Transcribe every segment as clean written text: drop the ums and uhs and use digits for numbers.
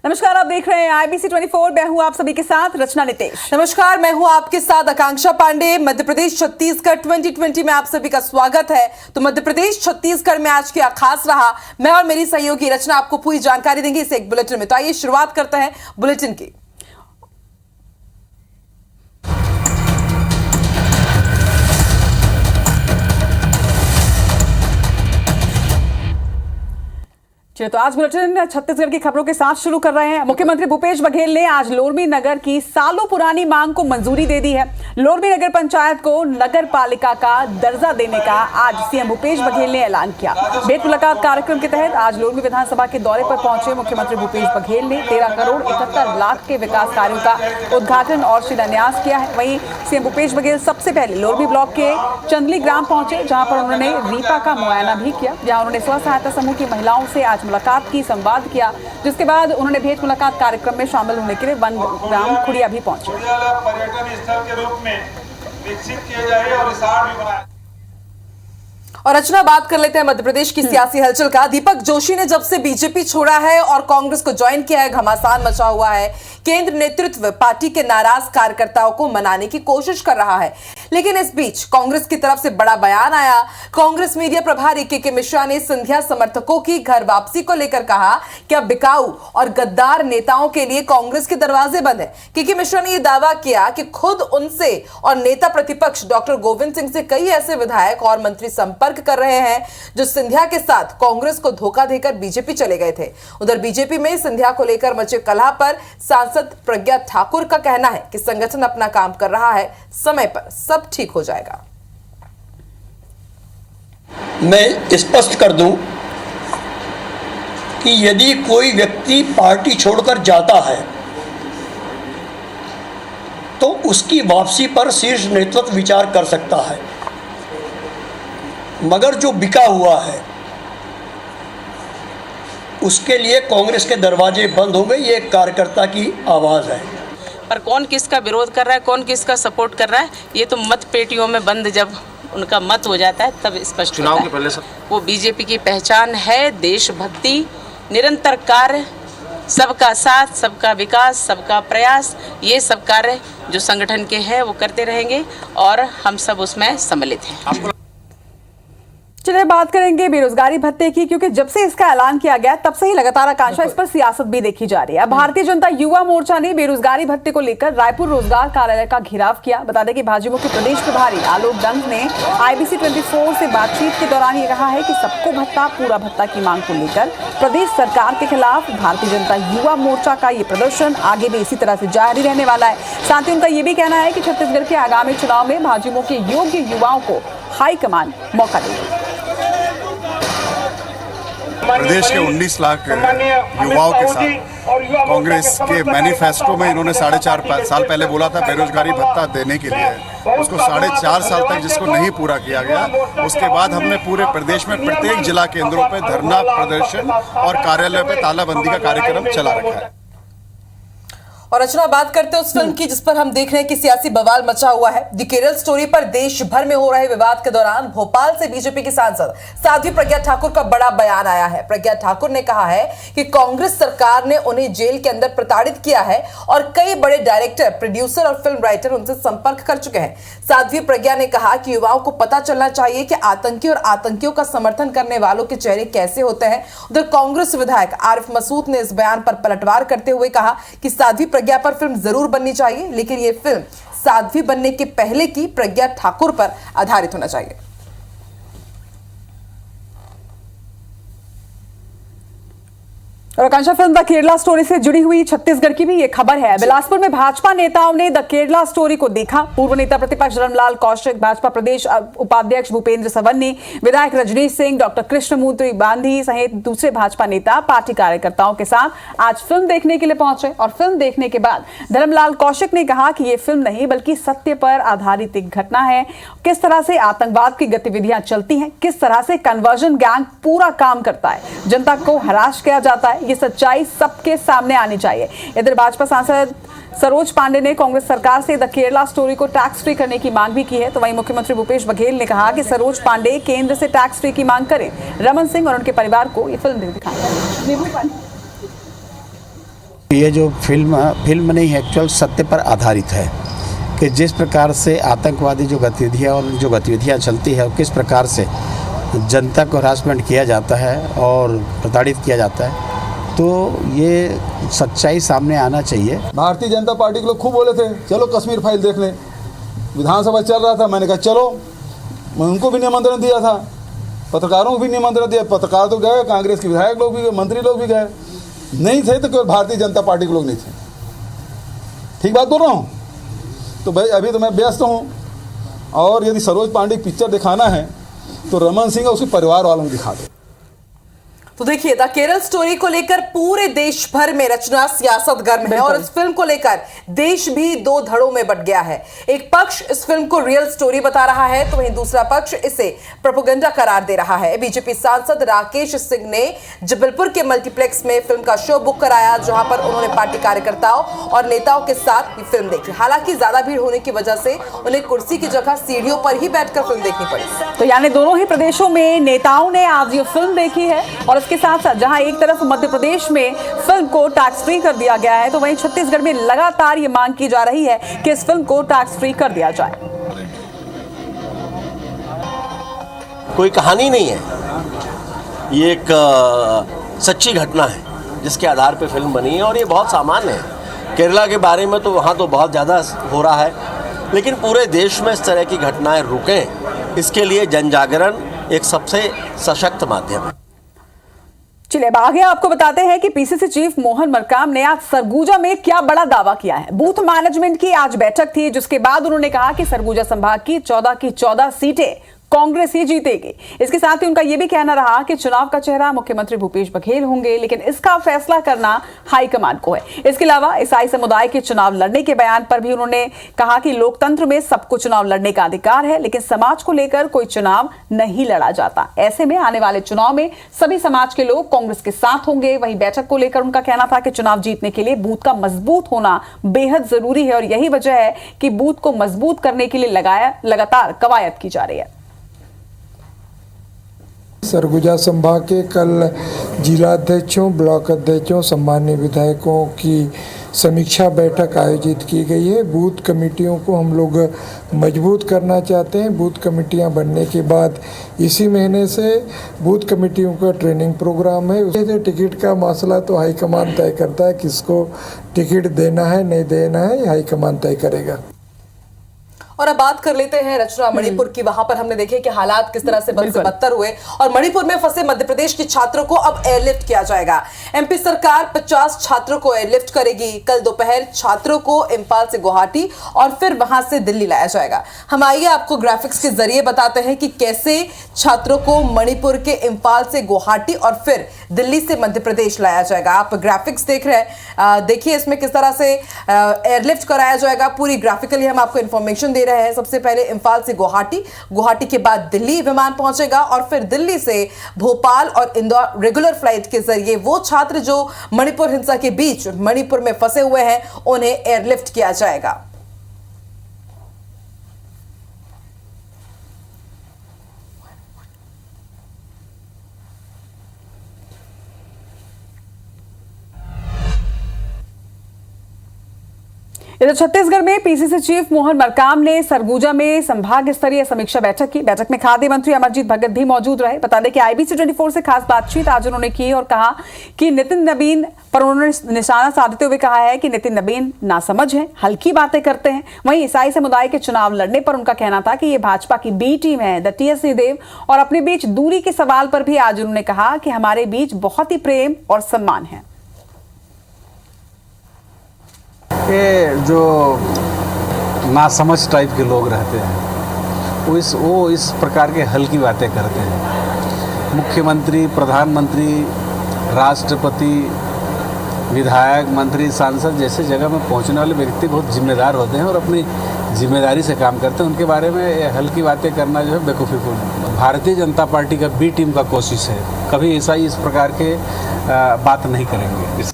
नमस्कार, आप देख रहे हैं IBC 24। मैं हूं आप सभी के साथ रचना नितेश। नमस्कार, मैं हूं आपके साथ आकांक्षा पांडे। मध्य प्रदेश छत्तीसगढ़ 2020 में आप सभी का स्वागत है। तो मध्य प्रदेश छत्तीसगढ़ में आज क्या खास रहा, मैं और मेरी सहयोगी रचना आपको पूरी जानकारी देंगे इस एक बुलेटिन में। तो आइए शुरुआत करते हैं बुलेटिन की। चलिए, तो आज बुलेटिन छत्तीसगढ़ की खबरों के साथ शुरू कर रहे हैं। मुख्यमंत्री भूपेश बघेल ने आज लोरमी नगर की सालों पुरानी मांग को मंजूरी दे दी है। लोरमी नगर पंचायत को नगर पालिका का दर्जा देने का आज सीएम भूपेश बघेल ने ऐलान किया। भेंट मुलाकात कार्यक्रम के तहत आज लोरमी विधानसभा के दौरे पर पहुंचे मुख्यमंत्री भूपेश बघेल ने 13 करोड़ 71 लाख के विकास कार्यों का उद्घाटन और शिलान्यास किया है। वहीं सीएम भूपेश बघेल सबसे पहले लोरमी ब्लॉक के चंदली ग्राम पहुंचे, जहां पर उन्होंने रीपा का मुआयना भी किया, जहां उन्होंने स्व सहायता समूह की महिलाओं से आज मुलाकात की, संवाद किया, जिसके बाद उन्होंने भेंट मुलाकात कार्यक्रम में शामिल होने के लिए वन ग्राम खुड़िया भी पहुंचे। पर्यटन स्थल के रूप में विकसित किया जाए और रिसॉर्ट भी बनाए। और रचना, बात कर लेते हैं मध्य प्रदेश की सियासी हलचल का। दीपक जोशी ने जब से बीजेपी छोड़ा है और कांग्रेस को ज्वाइन किया है, घमासान मचा हुआ है। केंद्र नेतृत्व पार्टी के नाराज कार्यकर्ताओं को मनाने की कोशिश कर रहा है, लेकिन इस बीच कांग्रेस की तरफ से बड़ा बयान आया। कांग्रेस मीडिया प्रभारी के मिश्रा ने सिंधिया समर्थकों की घर वापसी को लेकर कहा कि अब बिकाऊ और गद्दार नेताओं के लिए कांग्रेस के दरवाजे बंद है। के मिश्रा ने यह दावा किया कि खुद उनसे और नेता प्रतिपक्ष डॉक्टर गोविंद सिंह से कई ऐसे विधायक और मंत्री संपर्क कर रहे हैं जो सिंधिया के साथ कांग्रेस को धोखा देकर बीजेपी चले गए थे। उधर बीजेपी में सिंधिया को लेकर मचे कलह पर सांसद प्रज्ञा ठाकुर का कहना है कि संगठन अपना काम कर रहा है, समय पर सब ठीक हो जाएगा। मैं स्पष्ट कर दूं कि यदि कोई व्यक्ति पार्टी छोड़कर जाता है तो उसकी वापसी पर शीर्ष नेतृत्व विचार कर सकता है, मगर जो बिका हुआ है उसके लिए कांग्रेस के दरवाजे बंद हो गए। ये एक कार्यकर्ता की आवाज़ है। पर कौन किसका विरोध कर रहा है, कौन किसका सपोर्ट कर रहा है, ये तो मत पेटियों में बंद जब उनका मत हो जाता है तब स्पष्ट होता है। पहले वो बीजेपी की पहचान है देशभक्ति, निरंतर कार्य, सबका साथ, सबका विकास, सबका प्रयास। ये सब कार्य जो संगठन के हैं वो करते रहेंगे और हम सब उसमें सम्मिलित हैं। चलिए, बात करेंगे बेरोजगारी भत्ते की, क्योंकि जब से इसका ऐलान किया गया तब से ही लगातार आकांक्षा इस पर सियासत भी देखी जा रही है। भारतीय जनता युवा मोर्चा ने बेरोजगारी भत्ते को लेकर रायपुर रोजगार कार्यालय का घेराव किया। बता दें कि भाजपा के प्रदेश प्रभारी आलोक दंग ने IBC 24 से बातचीत के दौरान ये कहा है कि सबको भत्ता, पूरा भत्ता की मांग को लेकर प्रदेश सरकार के खिलाफ भारतीय जनता युवा मोर्चा का ये प्रदर्शन आगे भी इसी तरह से जारी रहने वाला है। साथ ही उनका ये भी कहना है कि छत्तीसगढ़ के आगामी चुनाव में भाजपा के योग्य युवाओं को हाईकमान मौका देगी। प्रदेश के 19 लाख युवाओं के साथ कांग्रेस के मैनिफेस्टो में इन्होंने 4.5 साल पहले बोला था बेरोजगारी भत्ता देने के लिए। उसको 4.5 साल तक जिसको नहीं पूरा किया गया, उसके बाद हमने पूरे प्रदेश में प्रत्येक जिला केंद्रों पे धरना प्रदर्शन और कार्यालय पे तालाबंदी का कार्यक्रम चला रखा है। और रचना, बात करते हैं उस फिल्म की जिस पर हम देख रहे हैं कि सियासी बवाल मचा हुआ है। द केरल स्टोरी पर देश भर में हो रहे विवाद के दौरान भोपाल से बीजेपी की सांसद साध्वी प्रज्ञा ठाकुर का बड़ा बयान आया है। प्रज्ञा ठाकुर ने कहा है कि कांग्रेस सरकार ने उन्हें जेल के अंदर प्रताड़ित किया है और कई बड़े डायरेक्टर, प्रोड्यूसर और फिल्म राइटर उनसे संपर्क कर चुके हैं। साध्वी प्रज्ञा ने कहा कि युवाओं को पता चलना चाहिए कि आतंकी और आतंकियों का समर्थन करने वालों के चेहरे कैसे होते हैं। उधर कांग्रेस विधायक आरिफ मसूद ने इस बयान पर पलटवार करते हुए कहा कि साध्वी प्रज्ञा पर फिल्म जरूर बननी चाहिए, लेकिन यह फिल्म साध्वी बनने के पहले की प्रज्ञा ठाकुर पर आधारित होना चाहिए। और आकांक्षा, फिल्म द केरला स्टोरी से जुड़ी हुई छत्तीसगढ़ की भी ये खबर है। बिलासपुर में भाजपा नेताओं ने द केरला स्टोरी को देखा। पूर्व नेता प्रतिपक्ष धर्मलाल कौशिक, भाजपा प्रदेश उपाध्यक्ष भूपेंद्र सवन्नी, विधायक रजनीश सिंह, डॉक्टर कृष्णमूर्ति बांधी सहित दूसरे भाजपा नेता पार्टी कार्यकर्ताओं के साथ आज फिल्म देखने के लिए पहुंचे। और फिल्म देखने के बाद धर्मलाल कौशिक ने कहा कि ये फिल्म नहीं बल्कि सत्य पर आधारित एक घटना है। किस तरह से आतंकवाद की गतिविधियां चलती हैं, किस तरह से कन्वर्जन गैंग पूरा काम करता है, जनता को हराश किया जाता है, ये सच्चाई सबके सामने आनी चाहिए। इधर भाजपा सांसद सरोज पांडे ने कांग्रेस सरकार से द केरला स्टोरी को टैक्स फ्री करने की मांग भी की है। तो वहीं मुख्यमंत्री भूपेश बघेल ने कहा कि सरोज पांडे केंद्र से टैक्स फ्री की मांग करें। रमन सिंह और उनके परिवार को ये फिल्म दिखाएं। ये जो फिल्म नहीं है, एक्चुअल सत्य पर आधारित है कि जिस प्रकार से आतंकवादी जो गतिविधियाँ चलती है और किस प्रकार से जनता को हरासमेंट किया जाता है और प्रताड़ित किया जाता है, तो ये सच्चाई सामने आना चाहिए। भारतीय जनता पार्टी के लोग खूब बोले थे चलो कश्मीर फाइल देख लें, विधानसभा चल रहा था, मैंने कहा चलो, मैं उनको भी निमंत्रण दिया था, पत्रकारों को भी निमंत्रण दिया, पत्रकार तो गए, कांग्रेस के विधायक लोग भी गए, मंत्री लोग भी गए, नहीं थे तो केवल भारतीय जनता पार्टी के लोग नहीं थे। ठीक बात बोल रहा हूँ? तो भाई अभी तो मैं व्यस्त हूँ, और यदि सरोज पांडे की पिक्चर दिखाना है तो रमन सिंह और उसके परिवार वालों को दिखा दो। तो देखिए, द केरल स्टोरी को लेकर पूरे देश भर में रचना सियासत गर्म है और इस फिल्म को लेकर देश भी दो धड़ों में बंट गया है। एक पक्ष इस फिल्म को रियल स्टोरी बता रहा है तो वहीं दूसरा पक्ष इसे प्रोपेगेंडा करार दे रहा है। बीजेपी सांसद राकेश सिंह ने जबलपुर के मल्टीप्लेक्स में फिल्म का शो बुक कराया, जहां पर उन्होंने पार्टी कार्यकर्ताओं और नेताओं के साथ ये फिल्म देखी। हालांकि ज्यादा भीड़ होने की वजह से उन्हें कुर्सी की जगह सीढ़ियों पर ही बैठकर फिल्म देखनी पड़ी। तो यानी दोनों ही प्रदेशों में नेताओं ने आज ये फिल्म देखी है, और इसके साथ साथ जहां एक तरफ मध्य प्रदेश में फिल्म को टैक्स फ्री कर दिया गया है, तो वहीं छत्तीसगढ़ में लगातार ये मांग की जा रही है कि इस फिल्म को टैक्स फ्री कर दिया जाए। कोई कहानी नहीं है, ये एक सच्ची घटना है जिसके आधार पे फिल्म बनी है और ये बहुत सामान्य है। केरला के बारे में तो वहाँ तो बहुत ज़्यादा हो रहा है, लेकिन पूरे देश में इस तरह की घटनाएं रुकें, इसके लिए जन जागरण एक सबसे सशक्त माध्यम है। चलिए अब आगे आपको बताते हैं कि पीसीसी चीफ मोहन मरकाम ने आज सरगुजा में क्या बड़ा दावा किया है। बूथ मैनेजमेंट की आज बैठक थी, जिसके बाद उन्होंने कहा कि सरगुजा संभाग की 14 सीटें कांग्रेस ही जीतेगी। इसके साथ ही उनका यह भी कहना रहा कि चुनाव का चेहरा मुख्यमंत्री भूपेश बघेल होंगे, लेकिन इसका फैसला करना हाईकमान को है। इसके अलावा ईसाई समुदाय के चुनाव लड़ने के बयान पर भी उन्होंने कहा कि लोकतंत्र में सबको चुनाव लड़ने का अधिकार है, लेकिन समाज को लेकर कोई चुनाव नहीं लड़ा जाता। ऐसे में आने वाले चुनाव में सभी समाज के लोग कांग्रेस के साथ होंगे। वहीं बैठक को लेकर उनका कहना था कि चुनाव जीतने के लिए बूथ का मजबूत होना बेहद जरूरी है और यही वजह है कि बूथ को मजबूत करने के लिए लगातार कवायद की जा रही है। सरगुजा संभाग के कल जिला अध्यक्षों, ब्लॉक अध्यक्षों, सम्मानीय विधायकों की समीक्षा बैठक आयोजित की गई है। बूथ कमेटियों को हम लोग मजबूत करना चाहते हैं। बूथ कमेटियां बनने के बाद इसी महीने से बूथ कमेटियों का ट्रेनिंग प्रोग्राम है। उससे टिकट का मसला तो हाईकमान तय करता है, किसको टिकट देना है नहीं देना है हाईकमान तय करेगा। और अब बात कर लेते हैं रचना मणिपुर की। वहां पर हमने देखे कि हालात किस तरह से बद से बदतर हुए और मणिपुर में फंसे मध्य प्रदेश के छात्रों को अब एयरलिफ्ट किया जाएगा। एमपी सरकार 50 छात्रों को एयरलिफ्ट करेगी। कल दोपहर छात्रों को इंफाल से गुवाहाटी और फिर वहां से दिल्ली लाया जाएगा। हम आइए आपको ग्राफिक्स के जरिए बताते हैं कि कैसे छात्रों को मणिपुर के इंफाल से गुवाहाटी और फिर दिल्ली से मध्य प्रदेश लाया जाएगा। आप ग्राफिक्स देख रहे हैं, देखिए इसमें किस तरह से एयरलिफ्ट कराया जाएगा। पूरी ग्राफिकली हम आपको इंफॉर्मेशन दे रहे हैं। सबसे पहले इंफाल से गुवाहाटी, गुवाहाटी के बाद दिल्ली विमान पहुंचेगा और फिर दिल्ली से भोपाल और इंदौर रेगुलर फ्लाइट के जरिए वो छात्र जो मणिपुर हिंसा के बीच मणिपुर में फंसे हुए हैं उन्हें एयरलिफ्ट किया जाएगा। इधर छत्तीसगढ़ में पीसीसी चीफ मोहन मरकाम ने सरगुजा में संभाग स्तरीय समीक्षा बैठक की। बैठक में खाद्य मंत्री अमरजीत भगत भी मौजूद रहे। बता दें कि आईबीसी 24 से खास बातचीत आज उन्होंने की और कहा कि नितिन नबीन पर उन्होंने निशाना साधते हुए कहा है कि नितिन नबीन नासमझ हैं, हल्की बातें करते हैं। वहीं ईसाई समुदाय के चुनाव लड़ने पर उनका कहना था कि ये भाजपा की बी टीम है, द टीएस देव। और अपने बीच दूरी के सवाल पर भी आज उन्होंने कहा कि हमारे बीच बहुत ही प्रेम और सम्मान है। ये जो नासमझ टाइप के लोग रहते हैं वो इस प्रकार के हल्की बातें करते हैं। मुख्यमंत्री, प्रधानमंत्री, राष्ट्रपति, विधायक, मंत्री, सांसद जैसे जगह में पहुंचने वाले व्यक्ति बहुत जिम्मेदार होते हैं और अपनी जिम्मेदारी से काम करते हैं। उनके बारे में हल्की बातें करना जो है बेवकूफ़ीपूर्ण। भारतीय जनता पार्टी का बी टीम का कोशिश है, कभी ऐसा ही इस प्रकार के बात नहीं करेंगे।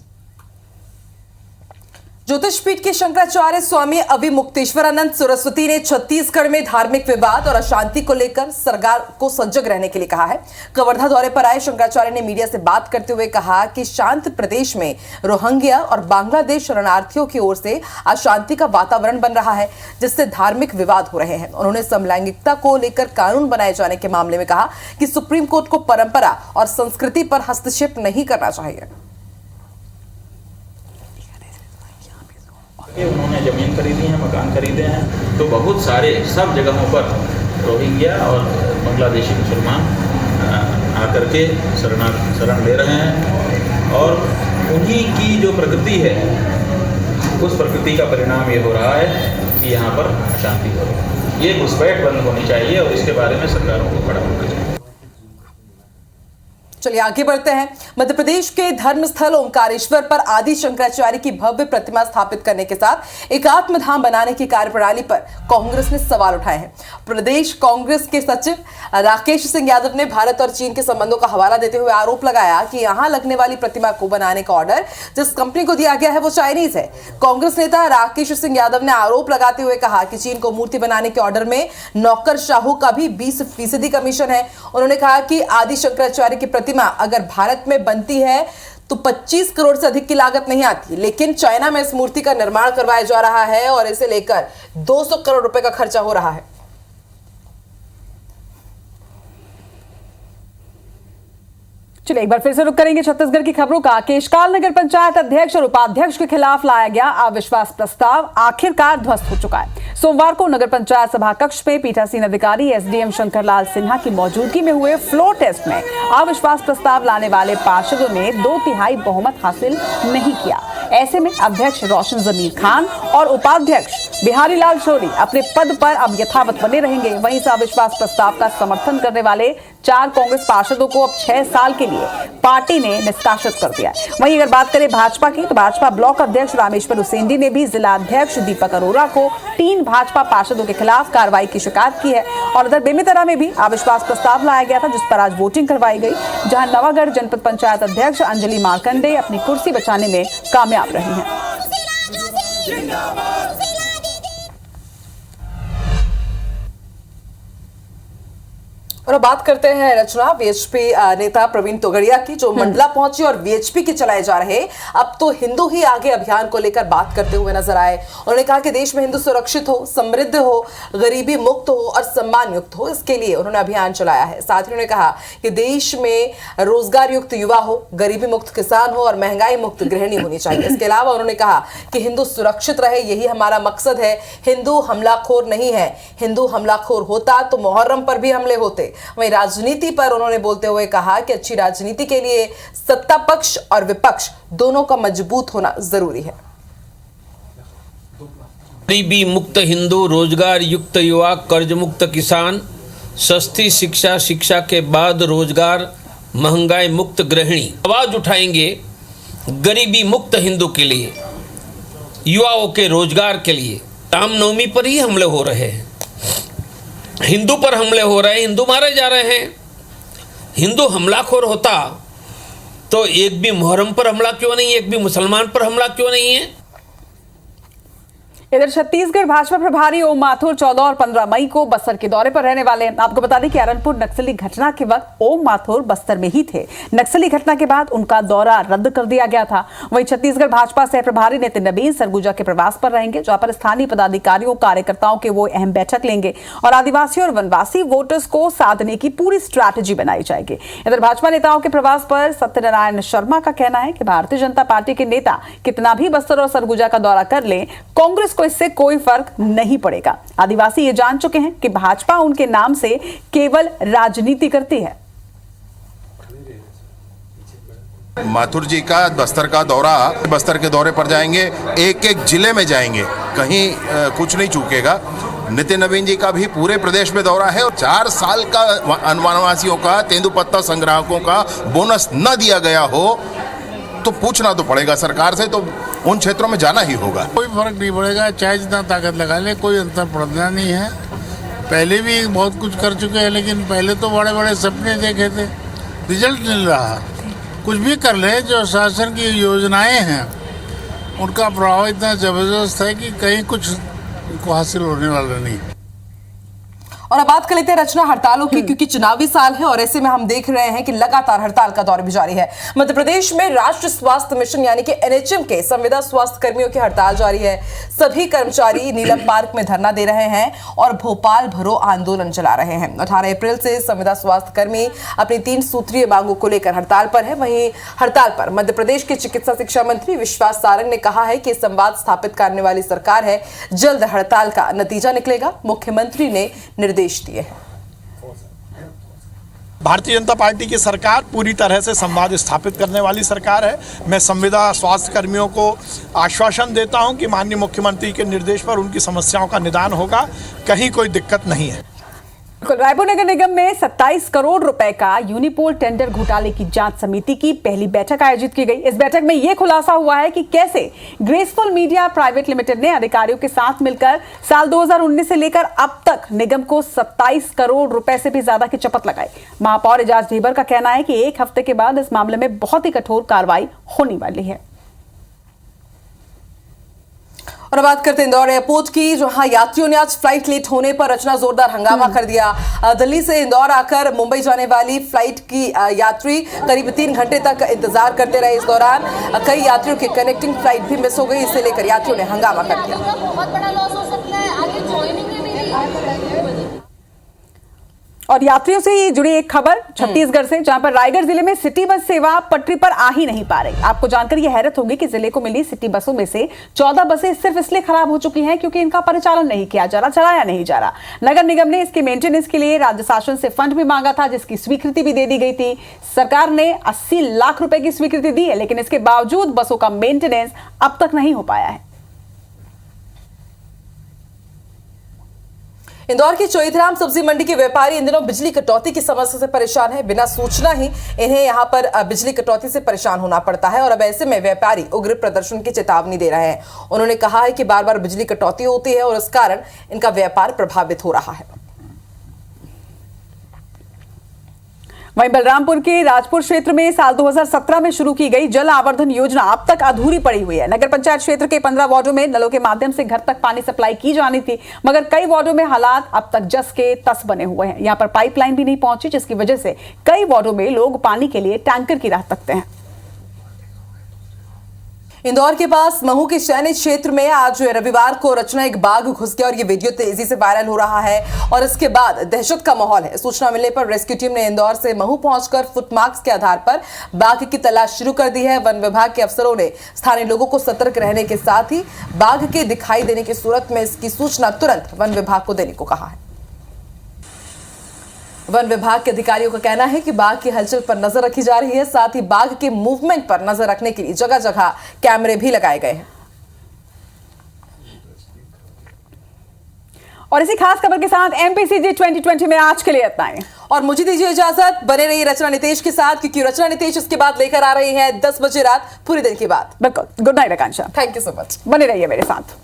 ज्योतिष विशेष पीठ के शंकराचार्य स्वामी अविमुक्तेश्वरानंद सरस्वती ने छत्तीसगढ़ में धार्मिक विवाद और अशांति को लेकर सरकार को सजग रहने के लिए कहा है। कवर्धा दौरे पर आए शंकराचार्य ने मीडिया से बात करते हुए कहा कि शांत प्रदेश में रोहिंग्या और बांग्लादेश शरणार्थियों की ओर से अशांति का वातावरण बन रहा है, जिससे धार्मिक विवाद हो रहे हैं। उन्होंने समलैंगिकता को लेकर कानून बनाए जाने के मामले में कहा कि सुप्रीम कोर्ट को परंपरा और संस्कृति पर हस्तक्षेप नहीं करना चाहिए। उन्होंने ज़मीन खरीदी है, मकान खरीदे हैं, तो बहुत सारे सब जगहों पर रोहिंग्या और बांग्लादेशी मुसलमान आकर के शरण ले रहे हैं और उन्हीं की जो प्रकृति है उस प्रकृति का परिणाम ये हो रहा है कि यहाँ पर अशांति हो रही है। ये घुसपैठ बंद होनी चाहिए और इसके बारे में सरकारों को खड़ा होना चाहिए। चलिए आगे बढ़ते हैं। मध्य प्रदेश के धर्मस्थल ओंकारेश्वर पर आदि शंकराचार्य की भव्य प्रतिमा स्थापित करने के साथ एक आत्मधाम बनाने की कार्यप्रणाली पर कांग्रेस ने सवाल उठाए हैं। प्रदेश कांग्रेस के सचिव राकेश सिंह यादव ने भारत और चीन के संबंधों का हवाला देते हुए आरोप लगाया कि यहां लगने वाली प्रतिमा को बनाने का ऑर्डर जिस कंपनी को दिया गया है वो चाइनीज है। कांग्रेस नेता राकेश सिंह यादव ने आरोप लगाते हुए कहा कि चीन को मूर्ति बनाने के ऑर्डर में नौकरशाहों का भी 20% कमीशन है। उन्होंने कहा कि आदि शंकराचार्य की प्रतिमा अगर भारत में बनती है तो 25 करोड़ से अधिक की लागत नहीं आती, लेकिन चाइना में इस मूर्ति का निर्माण करवाया जा रहा है और इसे लेकर 200 करोड़ रुपए का खर्चा हो रहा है। चलिए एक बार फिर से रुक करेंगे छत्तीसगढ़ की खबरों का। केशकाल नगर पंचायत अध्यक्ष और उपाध्यक्ष के खिलाफ लाया गया अविश्वास प्रस्ताव आखिरकार ध्वस्त हो चुका है। सोमवार को नगर पंचायत सभा कक्ष में पीठासीन अधिकारी एसडीएम शंकरलाल सिन्हा की मौजूदगी में हुए फ्लोर टेस्ट में अविश्वास प्रस्ताव लाने वाले पार्षदों ने 2/3 बहुमत हासिल नहीं किया। ऐसे में अध्यक्ष रोशन जमीर खान और उपाध्यक्ष बिहारी लाल शोरी अपने पद पर अब यथावत बने रहेंगे। वहीं इस अविश्वास प्रस्ताव का समर्थन करने वाले 4 कांग्रेस पार्षदों को अब 6 साल के लिए पार्टी ने निष्कासित कर दिया। वहीं अगर बात करें भाजपा की, तो भाजपा ब्लॉक अध्यक्ष रामेश्वर उसेंडी ने भी जिला अध्यक्ष दीपक अरोरा को 3 भाजपा पार्षदों के खिलाफ कार्रवाई की शिकायत की है। और उधर बेमेतरा में भी अविश्वास प्रस्ताव लाया गया था, जिस पर आज वोटिंग करवाई गई, जहां नवागढ़ जनपद पंचायत अध्यक्ष अंजलि मार्कंडे अपनी कुर्सी बचाने में कामयाब रही हैं। और अब बात करते हैं रचना वीएचपी नेता प्रवीण तोगड़िया की, जो मंडला पहुंचे और वीएचपी के चलाए जा रहे अब तो हिंदू ही आगे अभियान को लेकर बात करते हुए नजर आए। उन्होंने कहा कि देश में हिंदू सुरक्षित हो, समृद्ध हो, गरीबी मुक्त हो और सम्मान युक्त हो, इसके लिए उन्होंने अभियान चलाया है। साथ ही उन्होंने कहा कि देश में रोजगार युक्त युवा हो, गरीबी मुक्त किसान हो और महंगाई मुक्त गृहिणी होनी चाहिए। इसके अलावा उन्होंने कहा कि हिंदू सुरक्षित रहे, यही हमारा मकसद है। हिंदू हमलाखोर नहीं है, हिंदू हमलाखोर होता तो मुहर्रम पर भी हमले होते। वहीं राजनीति पर उन्होंने बोलते हुए कहा कि अच्छी राजनीति के लिए सत्ता पक्ष और विपक्ष दोनों का मजबूत होना जरूरी है। गरीबी मुक्त हिंदू, रोजगार युक्त युवा, कर्ज मुक्त किसान, सस्ती शिक्षा, शिक्षा के बाद रोजगार, महंगाई मुक्त गृहिणी। आवाज उठाएंगे गरीबी मुक्त हिंदू के लिए, युवाओं के रोजगार के लिए। रामनवमी पर ही हमले हो रहे हैं, हिंदू पर हमले हो रहे हैं, हिंदू मारे जा रहे हैं। हिंदू हमलाखोर होता तो एक भी मुहर्रम पर हमला क्यों नहीं है, एक भी मुसलमान पर हमला क्यों नहीं है। इधर छत्तीसगढ़ भाजपा प्रभारी ओम माथुर 14 और 15 मई को बस्तर के दौरे पर रहने वाले हैं। आपको बता दें कि अरनपुर नक्सली घटना के वक्त ओम माथुर बस्तर में ही थे। नक्सली घटना के बाद उनका दौरा रद्द कर दिया गया था। वहीं छत्तीसगढ़ भाजपा सह प्रभारी नितिन नबीन सरगुजा के प्रवास पर रहेंगे, जहां पर स्थानीय पदाधिकारियों कार्यकर्ताओं के वो अहम बैठक लेंगे और आदिवासी और वनवासी वोटर्स को साधने की पूरी स्ट्रैटेजी बनाई जाएगी। इधर भाजपा नेताओं के प्रवास पर सत्यनारायण शर्मा का कहना है कि भारतीय जनता पार्टी के नेता कितना भी बस्तर और सरगुजा का दौरा कर लें, कांग्रेस को इससे कोई फर्क नहीं पड़ेगा। आदिवासी ये जान चुके हैं कि भाजपा उनके नाम से केवल राजनीति करती है। माथुर जी का बस्तर का दौरा, बस्तर के दौरे पर जाएंगे, एक एक जिले में जाएंगे, कहीं कुछ नहीं चूकेगा। नितिन नवीन जी का भी पूरे प्रदेश में दौरा है और 4 साल का वनवासियों का, तेंदुपत्ता संग्राहकों का बोनस न दिया गया हो तो पूछना तो पड़ेगा सरकार से, तो उन क्षेत्रों में जाना ही होगा। कोई फर्क नहीं पड़ेगा, चाहे जितना ताकत लगा ले, कोई अंतर पड़ना नहीं है। पहले भी बहुत कुछ कर चुके हैं, लेकिन पहले तो बड़े बड़े सपने देखे थे, रिजल्ट मिल रहा। कुछ भी कर ले, जो शासन की योजनाएं हैं उनका प्रभाव इतना जबरदस्त है कि कहीं कुछ उनको हासिल होने वाला नहीं। और अब बात कर लेते हैं रचना हड़तालों की, क्योंकि चुनावी साल है और ऐसे में हम देख रहे हैं कि लगातार हड़ताल का दौर भी जारी है। मध्य प्रदेश में राष्ट्रीय स्वास्थ्य मिशन यानी कि एनएचएम के संविदा स्वास्थ्य कर्मियों की हड़ताल जारी है। सभी कर्मचारी नीलम पार्क में धरना दे रहे हैं और भोपाल भरो आंदोलन चला रहे हैं। 18 अप्रैल से संविदा स्वास्थ्य कर्मी अपनी 3 सूत्रीय मांगों को लेकर हड़ताल पर है। वहीं हड़ताल पर मध्य प्रदेश के चिकित्सा शिक्षा मंत्री विश्वास सारंग ने कहा है कि संवाद स्थापित करने वाली सरकार है, जल्द हड़ताल का नतीजा निकलेगा। मुख्यमंत्री ने निर्देश दिए हैं। भारतीय जनता पार्टी की सरकार पूरी तरह से संवाद स्थापित करने वाली सरकार है। मैं संविदा स्वास्थ्य कर्मियों को आश्वासन देता हूं कि माननीय मुख्यमंत्री के निर्देश पर उनकी समस्याओं का निदान होगा, कहीं कोई दिक्कत नहीं है। रायपुर नगर निगम में 27 करोड़ रुपए का यूनिपोल टेंडर घोटाले की जांच समिति की पहली बैठक आयोजित की गई। इस बैठक में यह खुलासा हुआ है कि कैसे ग्रेसफुल मीडिया प्राइवेट लिमिटेड ने अधिकारियों के साथ मिलकर साल 2019 से लेकर अब तक निगम को 27 करोड़ रुपए से भी ज्यादा की चपत लगाई। महापौर एजाज ढेबर का कहना है कि 1 हफ्ते के बाद इस मामले में बहुत ही कठोर कार्रवाई होने वाली है। और बात करते हैं इंदौर एयरपोर्ट की, जहां यात्रियों ने आज फ्लाइट लेट होने पर रचना जोरदार हंगामा कर दिया। दिल्ली से इंदौर आकर मुंबई जाने वाली फ्लाइट की यात्री करीब 3 घंटे तक इंतजार करते रहे। इस दौरान कई यात्रियों की कनेक्टिंग फ्लाइट भी मिस हो गई। इसे लेकर यात्रियों ने हंगामा कर दिया। बहुत बड़ा लॉस हो सकता है, आगे ज्वाइनिंग में मेरी। और यात्रियों से ही जुड़ी एक खबर छत्तीसगढ़ से, जहां पर रायगढ़ जिले में सिटी बस सेवा पटरी पर आ ही नहीं पा रही। आपको जानकर यह हैरत होगी कि जिले को मिली सिटी बसों में से 14 बसें सिर्फ इसलिए खराब हो चुकी हैं क्योंकि इनका परिचालन नहीं किया जा रहा, चलाया नहीं जा रहा। नगर निगम ने इसके मेंटेनेंस के लिए राज्य शासन से फंड भी मांगा था, जिसकी स्वीकृति भी दे दी गई थी। सरकार ने 80 लाख रुपए की स्वीकृति दी है, लेकिन इसके बावजूद बसों का मेंटेनेंस अब तक नहीं हो पाया है। इंदौर की चोईथराम सब्जी मंडी के व्यापारी इन दिनों बिजली कटौती की समस्या से परेशान है। बिना सूचना ही इन्हें यहां पर बिजली कटौती से परेशान होना पड़ता है और अब ऐसे में व्यापारी उग्र प्रदर्शन की चेतावनी दे रहे हैं। उन्होंने कहा है कि बार बार बिजली कटौती होती है और इस कारण इनका व्यापार प्रभावित हो रहा है। वहीं बलरामपुर के राजपुर क्षेत्र में साल 2017 में शुरू की गई जल आवर्धन योजना अब तक अधूरी पड़ी हुई है। नगर पंचायत क्षेत्र के 15 वार्डों में नलों के माध्यम से घर तक पानी सप्लाई की जानी थी, मगर कई वार्डों में हालात अब तक जस के तस बने हुए हैं। यहां पर पाइपलाइन भी नहीं पहुंची, जिसकी वजह से कई वार्डों में लोग पानी के लिए टैंकर की राह तकते हैं। इंदौर के पास महू के सैनिक क्षेत्र में आज रविवार को रचना एक बाघ घुस गया और ये वीडियो तेजी से वायरल हो रहा है और इसके बाद दहशत का माहौल है। सूचना मिलने पर रेस्क्यू टीम ने इंदौर से महू पहुंचकर फुटमार्क्स के आधार पर बाघ की तलाश शुरू कर दी है। वन विभाग के अफसरों ने स्थानीय लोगों को सतर्क रहने के साथ ही बाघ के दिखाई देने की सूरत में इसकी सूचना तुरंत वन विभाग को देने को कहा है। वन विभाग के अधिकारियों का कहना है कि बाघ की हलचल पर नजर रखी जा रही है, साथ ही बाघ के मूवमेंट पर नजर रखने के लिए जगह जगह कैमरे भी लगाए गए हैं। और इसी खास खबर के साथ एमपीसीजी 2020 में आज के लिए इतना ही और मुझे दीजिए इजाजत। बने रहिए रचना नितेश के साथ, क्योंकि रचना नितेश इसके बाद लेकर आ रही हैं 10 बजे रात पूरे दिन की बात। बिल्कुल। Good night Akanksha. Thank you so much. बने रहिए मेरे साथ।